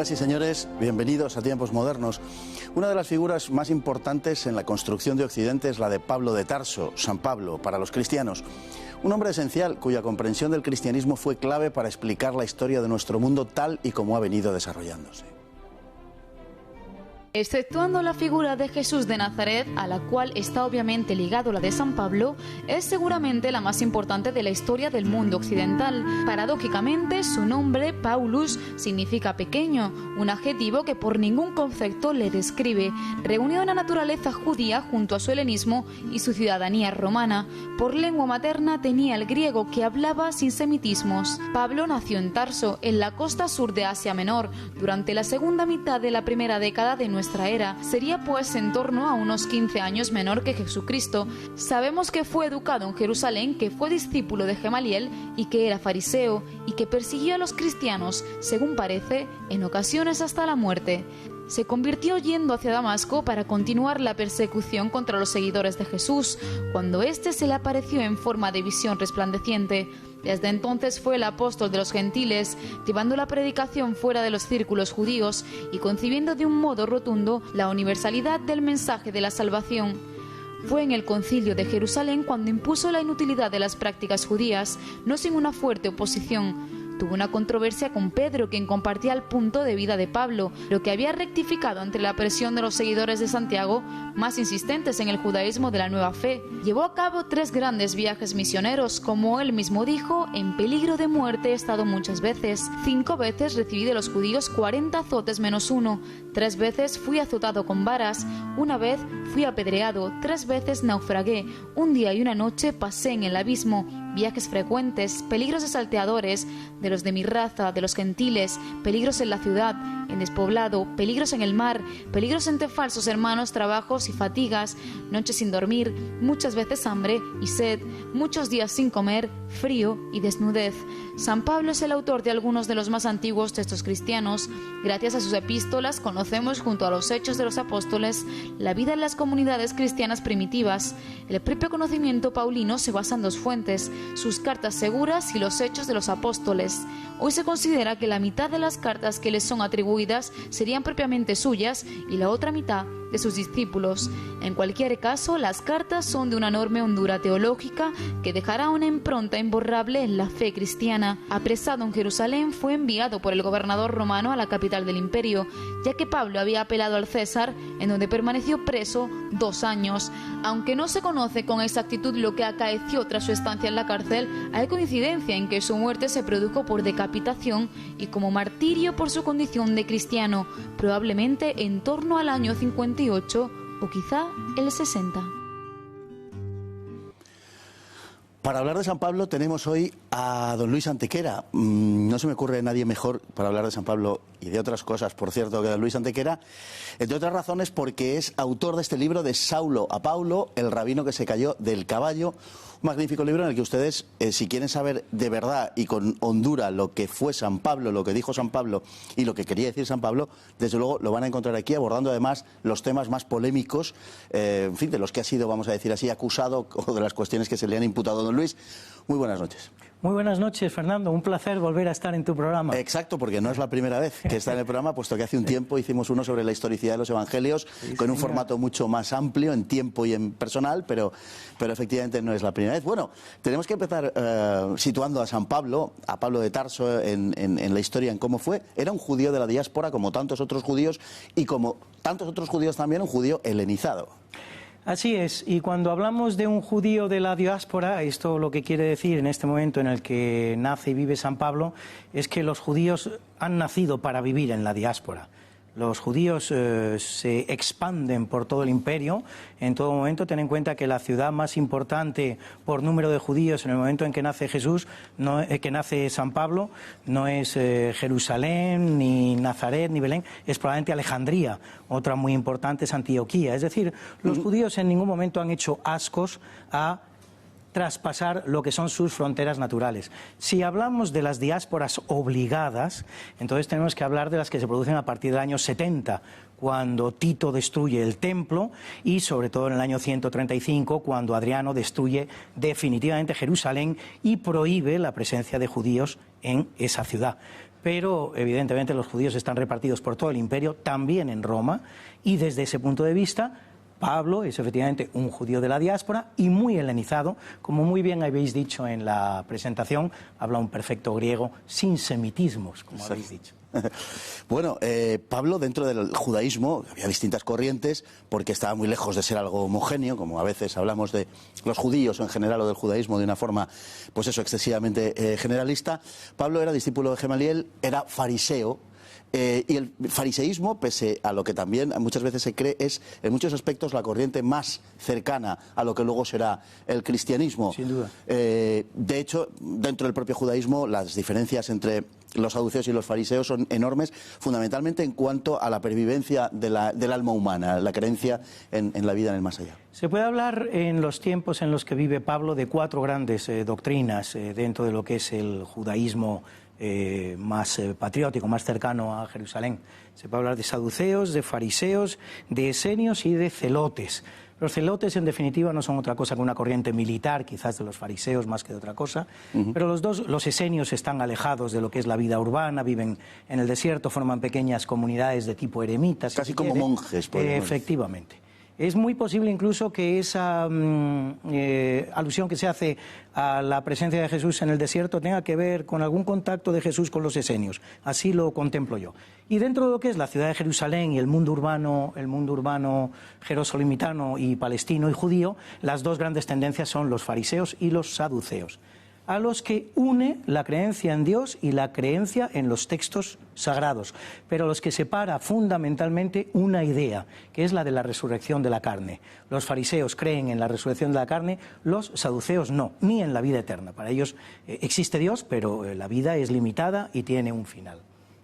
Señoras y señores, bienvenidos a Tiempos Modernos. Una de las figuras más importantes en la construcción de Occidente es la de Pablo de Tarso, San Pablo, para los cristianos. Un hombre esencial cuya comprensión del cristianismo fue clave para explicar la historia de nuestro mundo tal y como ha venido desarrollándose. Exceptuando la figura de Jesús de Nazaret, a la cual está obviamente ligado la de San Pablo, es seguramente la más importante de la historia del mundo occidental. Paradójicamente, su nombre, Paulus, significa pequeño, un adjetivo que por ningún concepto le describe. Reunió una naturaleza judía junto a su helenismo y su ciudadanía romana. Por lengua materna tenía el griego que hablaba sin semitismos. Pablo nació en Tarso, en la costa sur de Asia Menor, durante la segunda mitad de la primera década de nuestra era. Sería pues en torno a unos 15 años menor que Jesucristo. Sabemos que fue educado en Jerusalén, que fue discípulo de Gamaliel y que era fariseo y que persiguió a los cristianos, según parece, en ocasiones hasta la muerte. Se convirtió yendo hacia Damasco para continuar la persecución contra los seguidores de Jesús, cuando éste se le apareció en forma de visión resplandeciente. Desde entonces fue el apóstol de los gentiles, llevando la predicación fuera de los círculos judíos y concibiendo de un modo rotundo la universalidad del mensaje de la salvación. Fue en el Concilio de Jerusalén cuando impuso la inutilidad de las prácticas judías, no sin una fuerte oposición. Tuvo una controversia con Pedro, quien compartía el punto de vida de Pablo, lo que había rectificado ante la presión de los seguidores de Santiago, más insistentes en el judaísmo de la nueva fe. Llevó a cabo 3 grandes viajes misioneros, como él mismo dijo: en peligro de muerte he estado muchas veces. 5 veces recibí de los judíos 40 azotes menos 1. 3 veces fui azotado con varas. 1 vez fui apedreado. 3 veces naufragué. 1 día y 1 noche pasé en el abismo. Viajes frecuentes, peligros de salteadores, de los de mi raza, de los gentiles, peligros en la ciudad, en despoblado, peligros en el mar, peligros entre falsos hermanos, trabajos y fatigas, noches sin dormir, muchas veces hambre y sed, muchos días sin comer, frío y desnudez. San Pablo es el autor de algunos de los más antiguos textos cristianos. Gracias a sus epístolas conocemos, junto a los Hechos de los Apóstoles, la vida en las comunidades cristianas primitivas. El propio conocimiento paulino se basa en 2 fuentes: sus cartas seguras y los Hechos de los Apóstoles. Hoy se considera que la mitad de las cartas que les son atribuidas serían propiamente suyas y la otra mitad de sus discípulos. En cualquier caso, las cartas son de una enorme hondura teológica que dejará una impronta imborrable en la fe cristiana. Apresado en Jerusalén, fue enviado por el gobernador romano a la capital del imperio, ya que Pablo había apelado al César, en donde permaneció preso 2 años. Aunque no se conoce con exactitud lo que acaeció tras su estancia en la cárcel, hay coincidencia en que su muerte se produjo por decapitación y como martirio por su condición de cristiano, probablemente en torno al año 58 o quizá el 60. Para hablar de San Pablo tenemos hoy a don Luis Antequera. No se me ocurre nadie mejor para hablar de San Pablo y de otras cosas, por cierto, que don Luis Antequera, entre otras razones porque es autor de este libro de Saulo a Paulo, el rabino que se cayó del caballo. Un magnífico libro en el que ustedes, si quieren saber de verdad y con hondura lo que fue San Pablo, lo que dijo San Pablo y lo que quería decir San Pablo, desde luego lo van a encontrar aquí, abordando además los temas más polémicos, en fin, de los que ha sido, vamos a decir así, acusado, o de las cuestiones que se le han imputado a don Luis. Muy buenas noches. Muy buenas noches, Fernando. Un placer volver a estar en tu programa. Exacto, porque no es la primera vez que está en el programa, puesto que hace un tiempo hicimos uno sobre la historicidad de los evangelios, sí, con un formato mucho más amplio en tiempo y en personal, pero efectivamente no es la primera vez. Bueno, tenemos que empezar situando a San Pablo, a Pablo de Tarso, en la historia, en cómo fue. Era un judío de la diáspora, como tantos otros judíos, y como tantos otros judíos también, un judío helenizado. Así es, y cuando hablamos de un judío de la diáspora, esto lo que quiere decir en este momento en el que nace y vive San Pablo, es que los judíos han nacido para vivir en la diáspora. Los judíos se expanden por todo el imperio. En todo momento, ten en cuenta que la ciudad más importante por número de judíos en el momento en que nace Jesús, que nace San Pablo, no es Jerusalén, ni Nazaret, ni Belén, es probablemente Alejandría. Otra muy importante es Antioquía. Es decir, los judíos en ningún momento han hecho ascos a traspasar lo que son sus fronteras naturales. Si hablamos de las diásporas obligadas, entonces tenemos que hablar de las que se producen a partir del año 70, cuando Tito destruye el templo, y sobre todo en el año 135, cuando Adriano destruye definitivamente Jerusalén y prohíbe la presencia de judíos en esa ciudad. pero evidentemente los judíos están repartidos por todo el imperio, también en Roma, y desde ese punto de vista Pablo es efectivamente un judío de la diáspora y muy helenizado, como muy bien habéis dicho en la presentación, habla un perfecto griego sin semitismos, como habéis dicho. Bueno, Pablo, dentro del judaísmo, había distintas corrientes porque estaba muy lejos de ser algo homogéneo, como a veces hablamos de los judíos en general o del judaísmo de una forma, pues eso, excesivamente generalista. Pablo era discípulo de Gamaliel, era fariseo. Y el fariseísmo, pese a lo que también muchas veces se cree, es en muchos aspectos la corriente más cercana a lo que luego será el cristianismo. Sin duda. De hecho, dentro del propio judaísmo, las diferencias entre los saduceos y los fariseos son enormes, fundamentalmente en cuanto a la pervivencia del alma humana, la creencia en la vida en el más allá. Se puede hablar en los tiempos en los que vive Pablo de 4 grandes doctrinas dentro de lo que es el judaísmo más patriótico, más cercano a Jerusalén. Se puede hablar de saduceos, de fariseos, de esenios y de celotes. Los celotes, en definitiva, no son otra cosa que una corriente militar, quizás de los fariseos más que de otra cosa, pero los esenios están alejados de lo que es la vida urbana, viven en el desierto, forman pequeñas comunidades de tipo eremitas. Casi como monjes, por ejemplo. Efectivamente. Es muy posible incluso que esa alusión que se hace a la presencia de Jesús en el desierto tenga que ver con algún contacto de Jesús con los esenios. Así lo contemplo yo. Y dentro de lo que es la ciudad de Jerusalén y el mundo urbano jerosolimitano y palestino y judío, las 2 grandes tendencias son los fariseos y los saduceos, a los que une la creencia en Dios y la creencia en los textos sagrados, pero a los que separa fundamentalmente una idea, que es la de la resurrección de la carne. Los fariseos creen en la resurrección de la carne, los saduceos no, ni en la vida eterna. Para ellos existe Dios, pero la vida es limitada y tiene un final.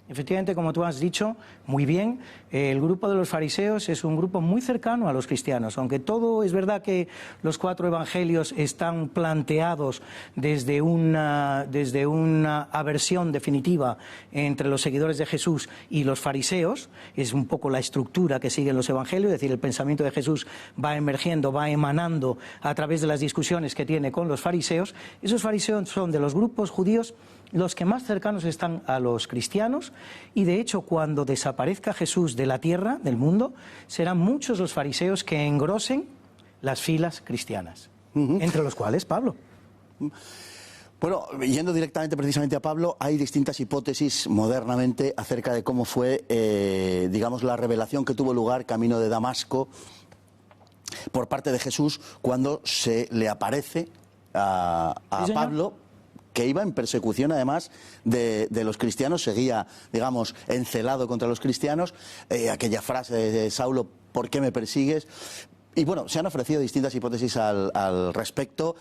Efectivamente, como tú has dicho, muy bien, el grupo de los fariseos es un grupo muy cercano a los cristianos, aunque todo es verdad que los 4 evangelios están planteados desde una aversión definitiva entre los seguidores de Jesús y los fariseos, es un poco la estructura que siguen los evangelios, es decir, el pensamiento de Jesús va emergiendo, va emanando a través de las discusiones que tiene con los fariseos. Esos fariseos son de los grupos judíos los que más cercanos están a los cristianos, y de hecho cuando desaparezca Jesús de la tierra, del mundo, serán muchos los fariseos que engrosen las filas cristianas, entre los cuales Pablo. Bueno, yendo directamente precisamente a Pablo, hay distintas hipótesis modernamente acerca de cómo fue, digamos, la revelación que tuvo lugar camino de Damasco por parte de Jesús cuando se le aparece a ¿Sí, Pablo, que iba en persecución además de los cristianos, seguía, digamos, encelado contra los cristianos, aquella frase de Saulo, ¿por qué me persigues? Y bueno, se han ofrecido distintas hipótesis al respecto,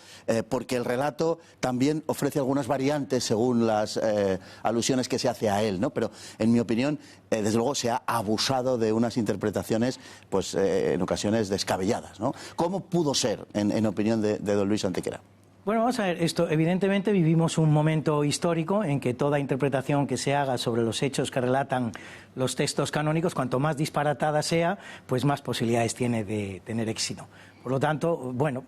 porque el relato también ofrece algunas variantes según las alusiones que se hace a él, ¿no? Pero en mi opinión, desde luego se ha abusado de unas interpretaciones, pues en ocasiones descabelladas, ¿no? ¿Cómo pudo ser, en opinión de don Luis Antequera? Bueno, vamos a ver, esto evidentemente vivimos un momento histórico en que toda interpretación que se haga sobre los hechos que relatan los textos canónicos, cuanto más disparatada sea, pues más posibilidades tiene de tener éxito. Por lo tanto, bueno,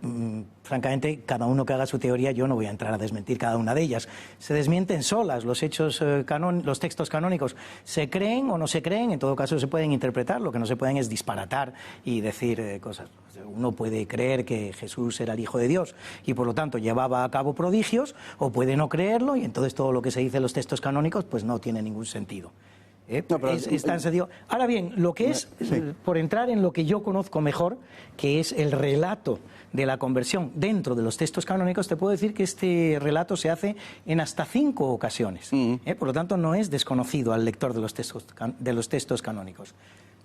francamente, cada uno que haga su teoría, yo no voy a entrar a desmentir cada una de ellas. Se desmienten solas, los textos canónicos se creen o no se creen, en todo caso se pueden interpretar, lo que no se pueden es disparatar y decir cosas. Uno puede creer que Jesús era el Hijo de Dios y por lo tanto llevaba a cabo prodigios, o puede no creerlo, y entonces todo lo que se dice en los textos canónicos pues no tiene ningún sentido. No, pero es tan sencillo. Ahora bien, lo que es, por entrar en lo que yo conozco mejor, que es el relato de la conversión dentro de los textos canónicos, te puedo decir que este relato se hace en hasta 5 ocasiones. Por lo tanto, no es desconocido al lector de los textos canónicos.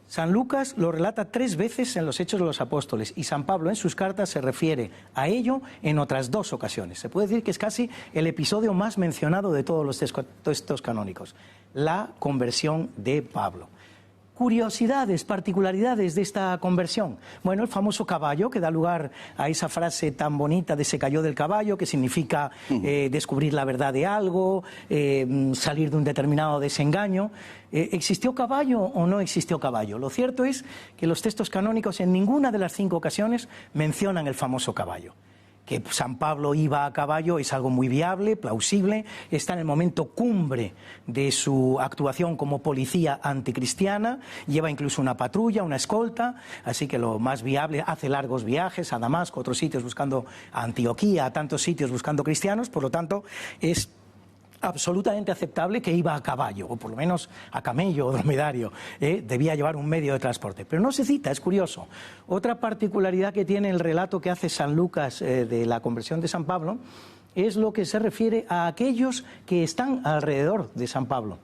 San Lucas lo relata 3 veces en los Hechos de los Apóstoles, y San Pablo en sus cartas se refiere a ello en otras 2 ocasiones. Se puede decir que es casi el episodio más mencionado de todos los textos canónicos, la conversión de Pablo. Curiosidades, particularidades de esta conversión. Bueno, el famoso caballo, que da lugar a esa frase tan bonita de se cayó del caballo, que significa descubrir la verdad de algo, salir de un determinado desengaño. ¿Existió caballo o no existió caballo? Lo cierto es que los textos canónicos en ninguna de las 5 ocasiones mencionan el famoso caballo. que San Pablo iba a caballo es algo muy viable, plausible, está en el momento cumbre de su actuación como policía anticristiana, lleva incluso una patrulla, una escolta, así que lo más viable, hace largos viajes a Damasco, a otros sitios buscando, a Antioquía, a tantos sitios buscando cristianos, por lo tanto es absolutamente aceptable que iba a caballo, o por lo menos a camello o dromedario, debía llevar un medio de transporte. Pero no se cita, es curioso. Otra particularidad que tiene el relato que hace San Lucas de la conversión de San Pablo es lo que se refiere a aquellos que están alrededor de San Pablo.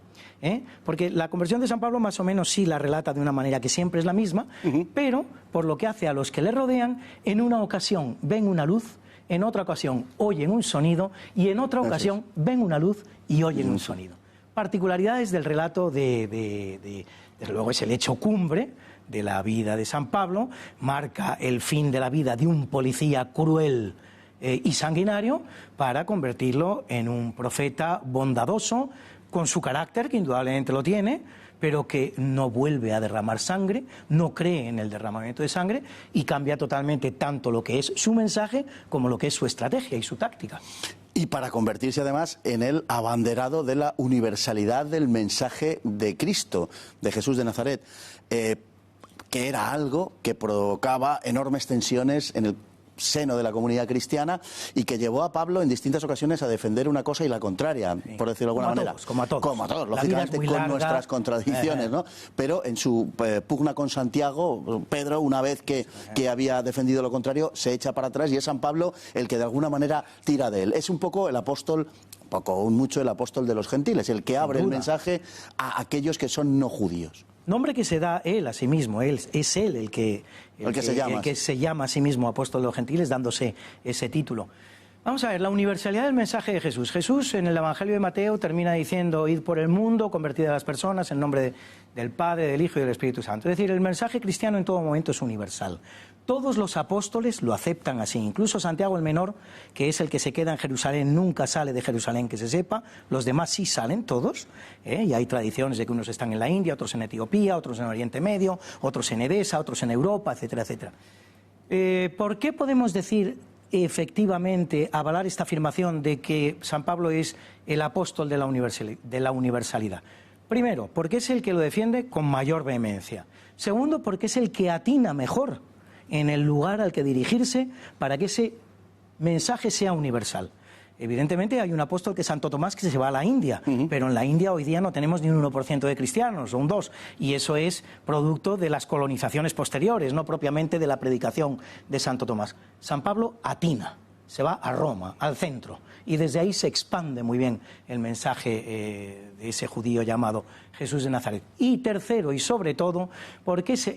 Porque la conversión de San Pablo más o menos sí la relata de una manera que siempre es la misma, pero por lo que hace a los que le rodean, en una ocasión ven una luz, en otra ocasión oyen un sonido y en otra ocasión ven una luz y oyen un sonido. Particularidades del relato desde luego es el hecho cumbre de la vida de San Pablo, marca el fin de la vida de un policía cruel y sanguinario para convertirlo en un profeta bondadoso, con su carácter, que indudablemente lo tiene, pero que no vuelve a derramar sangre, no cree en el derramamiento de sangre y cambia totalmente tanto lo que es su mensaje como lo que es su estrategia y su táctica. Y para convertirse además en el abanderado de la universalidad del mensaje de Cristo, de Jesús de Nazaret, que era algo que provocaba enormes tensiones en el seno de la comunidad cristiana y que llevó a Pablo en distintas ocasiones a defender una cosa y la contraria, sí, por decirlo de alguna manera. Como a todos, lógicamente con nuestras contradicciones, ¿no? Pero en su pugna con Santiago, Pedro, una vez que había defendido lo contrario, se echa para atrás y es San Pablo el que de alguna manera tira de él. Es un poco el apóstol, mucho el apóstol de los gentiles, el que abre el mensaje a aquellos que son no judíos. Nombre que se da él a sí mismo, es él el que se llama a sí mismo apóstol de los gentiles, dándose ese título. Vamos a ver, la universalidad del mensaje de Jesús. Jesús en el Evangelio de Mateo termina diciendo: id por el mundo, convertid a las personas en nombre del Padre, del Hijo y del Espíritu Santo. Es decir, el mensaje cristiano en todo momento es universal. Todos los apóstoles lo aceptan así, incluso Santiago el Menor, que es el que se queda en Jerusalén, nunca sale de Jerusalén que se sepa, los demás sí salen todos, y hay tradiciones de que unos están en la India, otros en Etiopía, otros en Oriente Medio, otros en Edesa, otros en Europa, etcétera, etcétera. ¿Por qué podemos decir efectivamente, avalar esta afirmación de que San Pablo es el apóstol de la universalidad? Primero, porque es el que lo defiende con mayor vehemencia. Segundo, porque es el que atina mejor en el lugar al que dirigirse para que ese mensaje sea universal. Evidentemente hay un apóstol que es Santo Tomás que se va a la India, pero en la India hoy día no tenemos ni un 1% de cristianos, o un 2%, y eso es producto de las colonizaciones posteriores, no propiamente de la predicación de Santo Tomás. San Pablo atina, se va a Roma, al centro, y desde ahí se expande muy bien el mensaje de ese judío llamado Jesús de Nazaret. Y tercero, y sobre todo, porque es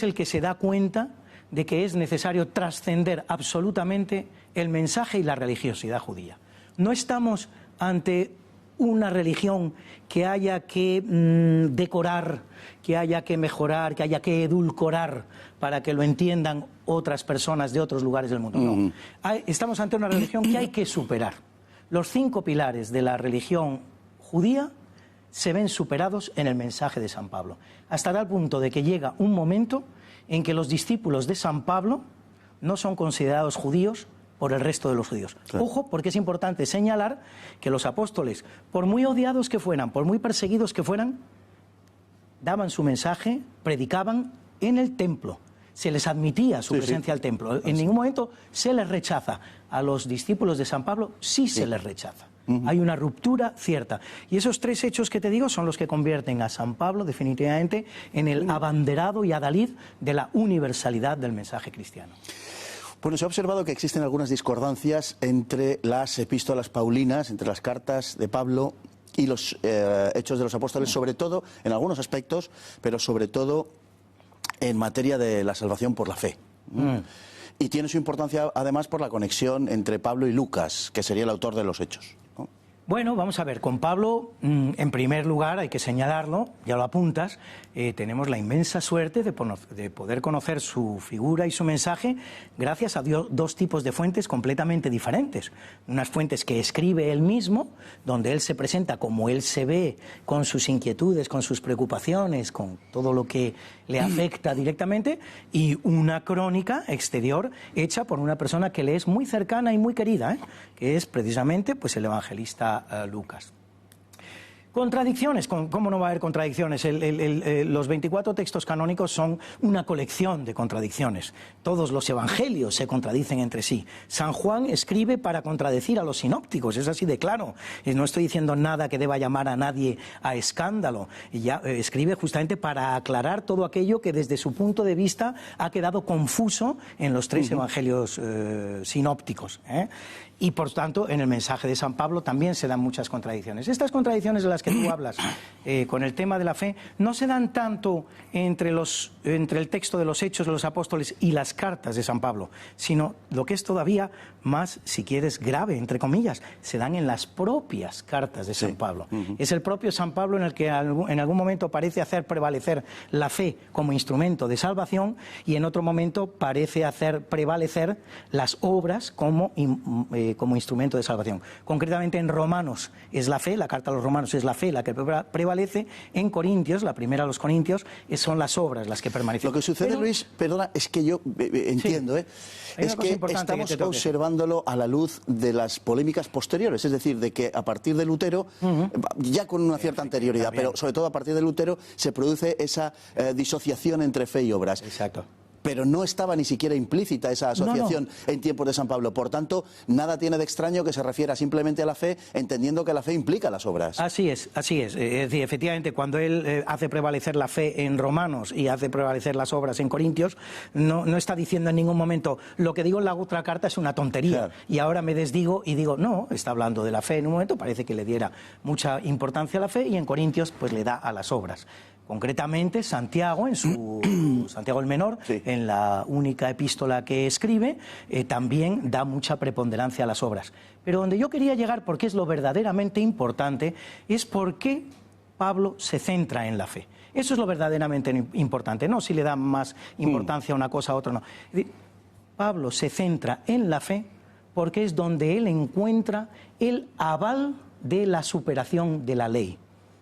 el que se da cuenta de que es necesario trascender absolutamente el mensaje y la religiosidad judía. No estamos ante una religión que haya que decorar, que haya que mejorar, que haya que edulcorar para que lo entiendan otras personas de otros lugares del mundo. No. Estamos ante una religión que hay que superar. Los 5 pilares de la religión judía se ven superados en el mensaje de San Pablo, hasta tal punto de que llega un momento en que los discípulos de San Pablo no son considerados judíos por el resto de los judíos. Claro. Ojo, porque es importante señalar que los apóstoles, por muy odiados que fueran, por muy perseguidos que fueran, daban su mensaje, predicaban en el templo. Se les admitía su presencia al templo. En ningún momento se les rechaza. A los discípulos de San Pablo sí se les rechaza. Hay una ruptura cierta. Y esos 3 hechos que te digo son los que convierten a San Pablo definitivamente en el abanderado y adalid de la universalidad del mensaje cristiano. Bueno, se ha observado que existen algunas discordancias entre las epístolas paulinas, entre las cartas de Pablo y los hechos de los apóstoles, sobre todo en algunos aspectos, pero sobre todo en materia de la salvación por la fe. Y tiene su importancia además por la conexión entre Pablo y Lucas, que sería el autor de los hechos, ¿no? Bueno, vamos a ver, con Pablo, en primer lugar, hay que señalarlo, ya lo apuntas, tenemos la inmensa suerte de poder conocer su figura y su mensaje gracias a dos tipos de fuentes completamente diferentes. Unas fuentes que escribe él mismo, donde él se presenta como él se ve, con sus inquietudes, con sus preocupaciones, con todo lo que le afecta directamente, y una crónica exterior hecha por una persona que le es muy cercana y muy querida, que es precisamente pues, el evangelista Lucas. Contradicciones, ¿cómo no va a haber contradicciones? Los 24 textos canónicos son una colección de contradicciones. Todos los evangelios se contradicen entre sí. San Juan escribe para contradecir a los sinópticos, es así de claro. No estoy diciendo nada que deba llamar a nadie a escándalo. Escribe justamente para aclarar todo aquello que desde su punto de vista ha quedado confuso en los tres evangelios sinópticos. Y por tanto, en el mensaje de San Pablo también se dan muchas contradicciones. Estas contradicciones de las que tú hablas con el tema de la fe no se dan tanto entre el texto de los Hechos de los Apóstoles y las cartas de San Pablo, sino lo que es todavía más, si quieres, grave, entre comillas, se dan en las propias cartas de San Pablo. Es el propio San Pablo en el que en algún momento parece hacer prevalecer la fe como instrumento de salvación y en otro momento parece hacer prevalecer las obras como instrumento de salvación. Concretamente en Romanos es la fe, la carta a los Romanos es la fe la que prevalece. En Corintios, la primera a los Corintios, son las obras las que permanecen. Lo que sucede, Luis, perdona, es que yo entiendo, es que estamos observándolo a la luz de las polémicas posteriores, es decir, de que a partir de Lutero, ya con una cierta anterioridad, pero sobre todo a partir de Lutero, se produce esa disociación entre fe y obras. Exacto. Pero no estaba ni siquiera implícita esa asociación en tiempos de San Pablo. Por tanto, nada tiene de extraño que se refiera simplemente a la fe, entendiendo que la fe implica las obras. Así es, así es. Es decir, efectivamente, cuando él hace prevalecer la fe en Romanos y hace prevalecer las obras en Corintios, no está diciendo en ningún momento, lo que digo en la otra carta es una tontería. Claro. Y ahora me desdigo y digo, no, está hablando de la fe en un momento, parece que le diera mucha importancia a la fe y en Corintios pues le da a las obras. Concretamente, Santiago, Santiago el Menor, en la única epístola que escribe, también da mucha preponderancia a las obras. Pero donde yo quería llegar, porque es lo verdaderamente importante, es por qué Pablo se centra en la fe. Eso es lo verdaderamente importante, no si le da más importancia a una cosa a otra, no. Pablo se centra en la fe porque es donde él encuentra el aval de la superación de la ley.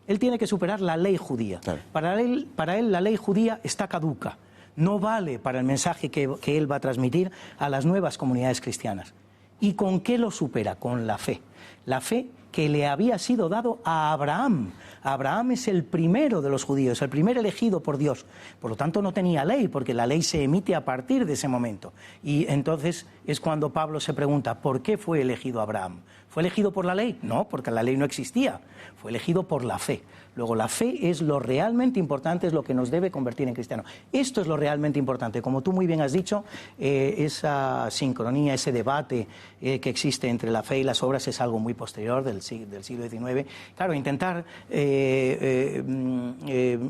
Él tiene que superar la ley judía. Claro. Para él la ley judía está caduca. No vale para el mensaje que él va a transmitir a las nuevas comunidades cristianas. ¿Y con qué lo supera? Con la fe. La fe que le había sido dado a Abraham. Abraham es el primero de los judíos, el primer elegido por Dios. Por lo tanto, no tenía ley, porque la ley se emite a partir de ese momento. Y entonces es cuando Pablo se pregunta, ¿por qué fue elegido Abraham? ¿Fue elegido por la ley? No, porque la ley no existía. Fue elegido por la fe. Luego, la fe es lo realmente importante, es lo que nos debe convertir en cristianos. Esto es lo realmente importante. Como tú muy bien has dicho, esa sincronía, ese debate que existe entre la fe y las obras es algo muy posterior del siglo XIX. Claro, intentar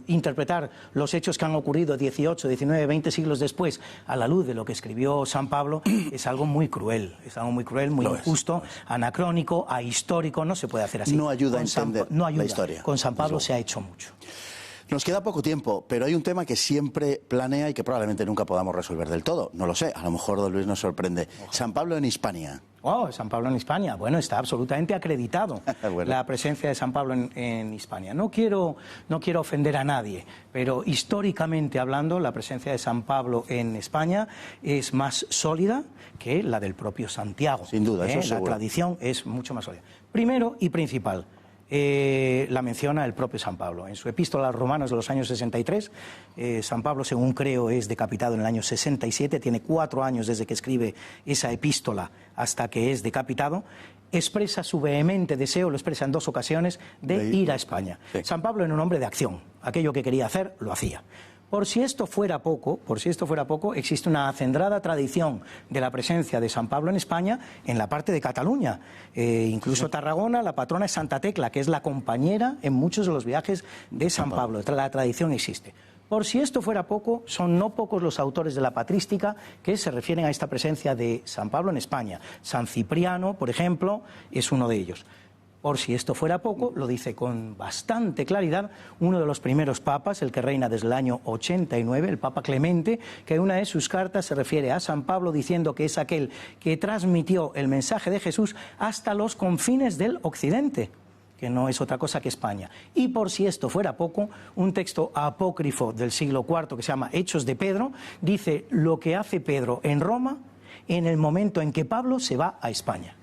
interpretar los hechos que han ocurrido 18, 19, 20 siglos después a la luz de lo que escribió San Pablo es algo muy cruel, muy injusto, anacrónico, ahistórico, no se puede hacer así. No ayuda a entender la historia. Con San Pablo se ha hecho mucho. Nos queda poco tiempo, pero hay un tema que siempre planea y que probablemente nunca podamos resolver del todo. No lo sé, a lo mejor don Luis nos sorprende. San Pablo en Hispania. San Pablo en Hispania. Bueno, está absolutamente acreditado la presencia de San Pablo en Hispania. No quiero ofender a nadie, pero históricamente hablando, la presencia de San Pablo en España es más sólida que la del propio Santiago. Sin duda, eso seguro. La tradición es mucho más sólida. Primero y principal, la menciona el propio San Pablo. En su epístola a los Romanos de los años 63, San Pablo, según creo, es decapitado en el año 67, tiene 4 años desde que escribe esa epístola hasta que es decapitado, expresa su vehemente deseo, lo expresa en 2 ocasiones, de ir a España. Sí. San Pablo era un hombre de acción, aquello que quería hacer, lo hacía. Por si esto fuera poco, existe una acendrada tradición de la presencia de San Pablo en España en la parte de Cataluña. Incluso Tarragona, la patrona es Santa Tecla, que es la compañera en muchos de los viajes de San Pablo. La tradición existe. Por si esto fuera poco, son no pocos los autores de la patrística que se refieren a esta presencia de San Pablo en España. San Cipriano, por ejemplo, es uno de ellos. Por si esto fuera poco, lo dice con bastante claridad uno de los primeros papas, el que reina desde el año 89, el Papa Clemente, que en una de sus cartas se refiere a San Pablo diciendo que es aquel que transmitió el mensaje de Jesús hasta los confines del Occidente, que no es otra cosa que España. Y por si esto fuera poco, un texto apócrifo del siglo IV que se llama Hechos de Pedro, dice lo que hace Pedro en Roma en el momento en que Pablo se va a España.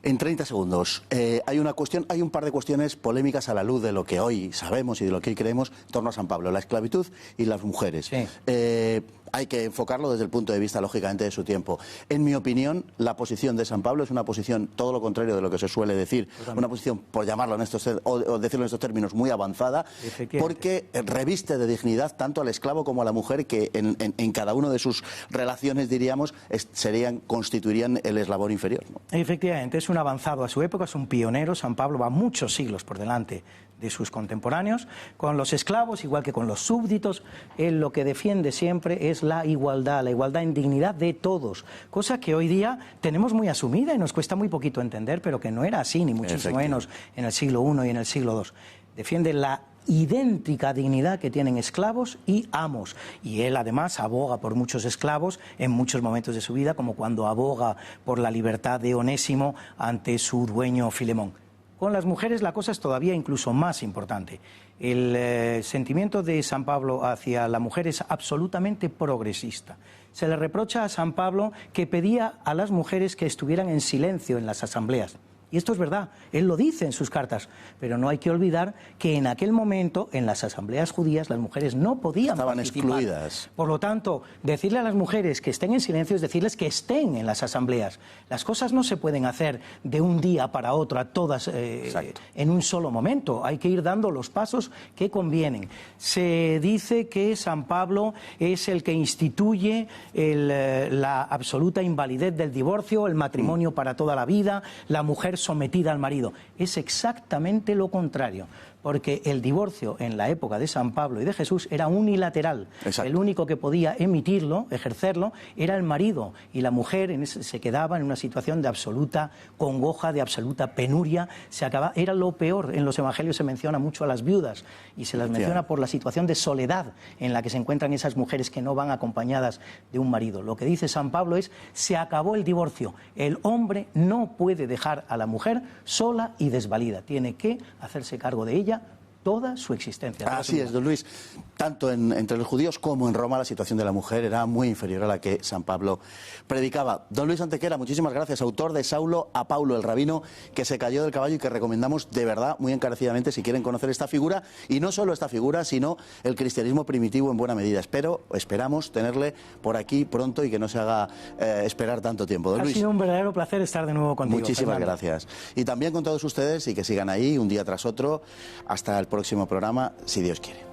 En 30 segundos, hay un par de cuestiones polémicas a la luz de lo que hoy sabemos y de lo que hoy creemos en torno a San Pablo, la esclavitud y las mujeres. Sí. Hay que enfocarlo desde el punto de vista, lógicamente, de su tiempo. En mi opinión, la posición de San Pablo es una posición todo lo contrario de lo que se suele decir, una posición, por llamarlo en estos, o decirlo en estos términos, muy avanzada, porque reviste de dignidad tanto al esclavo como a la mujer, que en cada una de sus relaciones, diríamos, constituirían el eslabón inferior, ¿no? Efectivamente, es un avanzado a su época, es un pionero. San Pablo va muchos siglos por delante de sus contemporáneos. Con los esclavos, igual que con los súbditos, él lo que defiende siempre es la igualdad en dignidad de todos, cosa que hoy día tenemos muy asumida y nos cuesta muy poquito entender, pero que no era así, ni muchísimo menos en el siglo I y en el siglo II. Defiende la idéntica dignidad que tienen esclavos y amos, y él además aboga por muchos esclavos en muchos momentos de su vida, como cuando aboga por la libertad de Onésimo ante su dueño Filemón. Con las mujeres la cosa es todavía incluso más importante. El sentimiento de San Pablo hacia la mujer es absolutamente progresista. Se le reprocha a San Pablo que pedía a las mujeres que estuvieran en silencio en las asambleas. Y esto es verdad, él lo dice en sus cartas, pero no hay que olvidar que en aquel momento, en las asambleas judías, las mujeres no podían Estaban participar. excluidas. Por lo tanto, decirle a las mujeres que estén en silencio es decirles que estén en las asambleas. Las cosas no se pueden hacer de un día para otro, a todas en un solo momento. Hay que ir dando los pasos que convienen. Se dice que San Pablo es el que instituye la absoluta invalidez del divorcio, el matrimonio para toda la vida, la mujer sometida al marido. Es exactamente lo contrario, porque el divorcio en la época de San Pablo y de Jesús era unilateral. Exacto. El único que podía emitirlo, ejercerlo, era el marido, y la mujer se quedaba en una situación de absoluta congoja, de absoluta penuria. Era lo peor. En los evangelios se menciona mucho a las viudas y se las menciona por la situación de soledad en la que se encuentran esas mujeres que no van acompañadas de un marido. Lo que dice San Pablo es: se acabó el divorcio. El hombre no puede dejar a la mujer sola y desvalida. Tiene que hacerse cargo de ella toda su existencia. Así es, don Luis. Tanto entre los judíos como en Roma la situación de la mujer era muy inferior a la que San Pablo predicaba. Don Luis Antequera, muchísimas gracias, autor de Saulo a Paulo, el rabino que se cayó del caballo, y que recomendamos de verdad muy encarecidamente si quieren conocer esta figura, y no solo esta figura, sino el cristianismo primitivo en buena medida. Esperamos tenerle por aquí pronto y que no se haga esperar tanto tiempo. Don Luis, ha sido un verdadero placer estar de nuevo contigo. Muchísimas Fernando. gracias. Y también con todos ustedes, y que sigan ahí un día tras otro hasta el próximo programa, si Dios quiere.